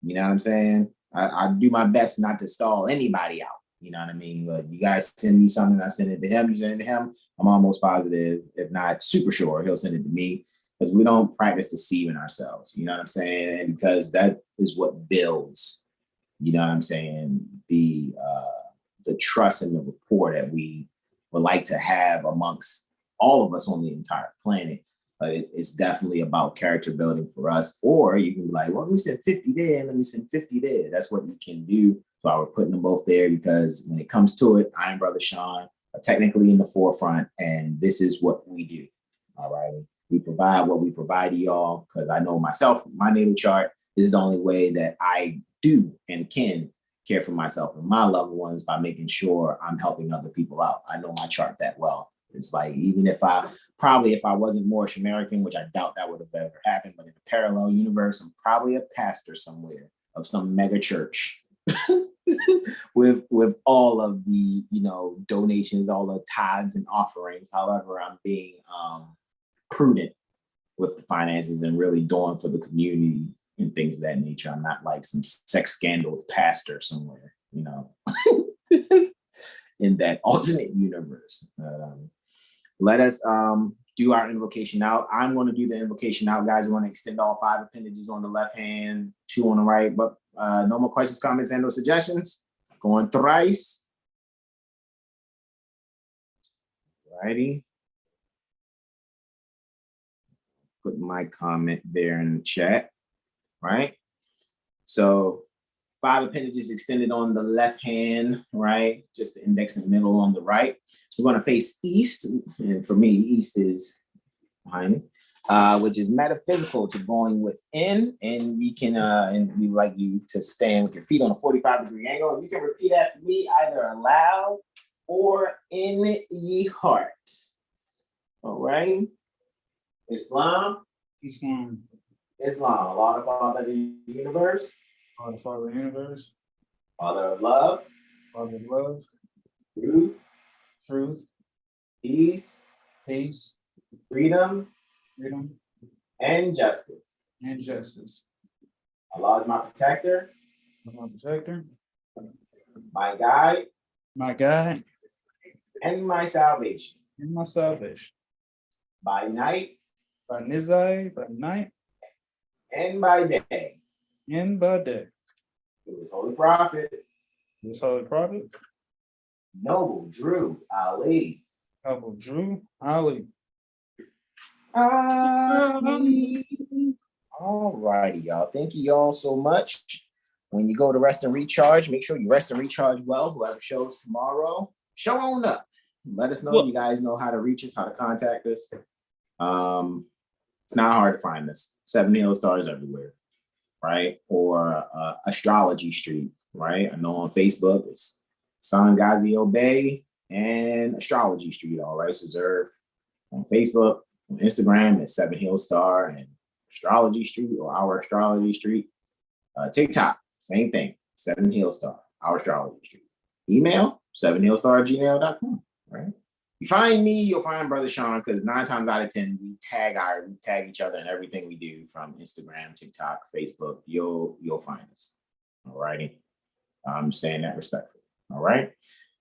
you know what I'm saying? I do my best not to stall anybody out. You know what I mean? But you guys send me something, I send it to him, you send it to him. I'm almost positive, if not super sure, he'll send it to me, because we don't practice deceiving ourselves. You know what I'm saying? And because that is what builds, you know what I'm saying, the trust and the rapport that we would like to have amongst all of us on the entire planet. But it's definitely about character building for us. Or you can be like, well, let me send 50 there, let me send 50 there. That's what you can do. So we're putting them both there, because when it comes to it, I and Brother Sean are technically in the forefront, and this is what we do. All right. We provide what we provide to y'all, because I know myself, my natal chart is the only way that I do and can care for myself and my loved ones, by making sure I'm helping other people out. I know my chart that well. It's like, even if I wasn't Moorish American, which I doubt that would have ever happened, but in a parallel universe, I'm probably a pastor somewhere of some mega church with all of the, you know, donations, all the tithes and offerings. However, I'm being prudent with the finances and really doing for the community and things of that nature. I'm not like some sex scandal pastor somewhere, you know, in that alternate universe. Let us do our invocation out. I'm going to do the invocation out, guys. We want to extend all 5 appendages on the left hand, 2 on the right. But no more questions, comments, and or suggestions. Going thrice. Righty. Put my comment there in the chat. Right. So 5 appendages extended on the left hand, right? Just the index and middle on the right. We're going to face east. And for me, east is behind me, which is metaphysical to going within. And we can, and we like you to stand with your feet on a 45-degree angle. And you can repeat after me, either aloud or in ye heart. All right. Islam. Islam, Allah the Father of the universe, Allah the Father of the universe, Father of love, Father of love, truth, truth, peace, peace, freedom, freedom, and justice. and justice. Allah is my protector, My protector, my guide, my guide, and my salvation. and my salvation. By night By Nizai, by night, and by day. and by day. Through his holy prophet, This holy prophet, noble Drew Ali. Abu Drew Ali. All righty, y'all. Thank you all so much. When you go to rest and recharge, make sure you rest and recharge well. Whoever shows tomorrow, show on up. Let us know. Well, you guys know how to reach us, how to contact us. It's not hard to find us. 7 Neil Stars everywhere, right? Or Astrology Street, right? I know on Facebook it's San Gazio Bay and Astrology Street, all right? So reserve on Facebook, on Instagram, it's 7 Hill Star and Astrology Street or Our Astrology Street. TikTok, same thing, 7 Hill Star, Our Astrology Street. Email, 7hillstar@gmail.com, right? You find me, you'll find Brother Sean, because 9 times out of 10, we tag each other in everything we do from Instagram, TikTok, Facebook. You'll find us. All righty. I'm saying that respectfully. All right.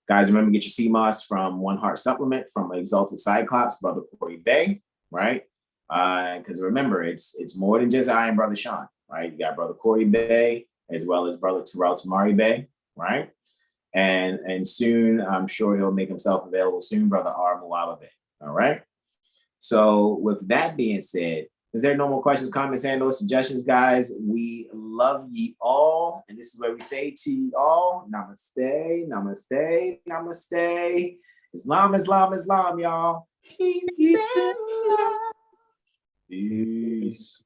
Guys, remember, get your CMOS from One Heart Supplement from Exalted Cyclops, Brother Corey Bay, right? Because remember, it's more than just I and Brother Sean, right? You got Brother Corey Bay as well as Brother Terrell Tamari Bay, right? And soon, I'm sure he'll make himself available soon, Brother R. Muwaba Bay. All right. So with that being said, is there no more questions, comments, and or suggestions, guys? We love ye all. And this is where we say to you all, namaste, namaste, namaste. Islam, Islam, Islam, y'all. Peace and love. Peace.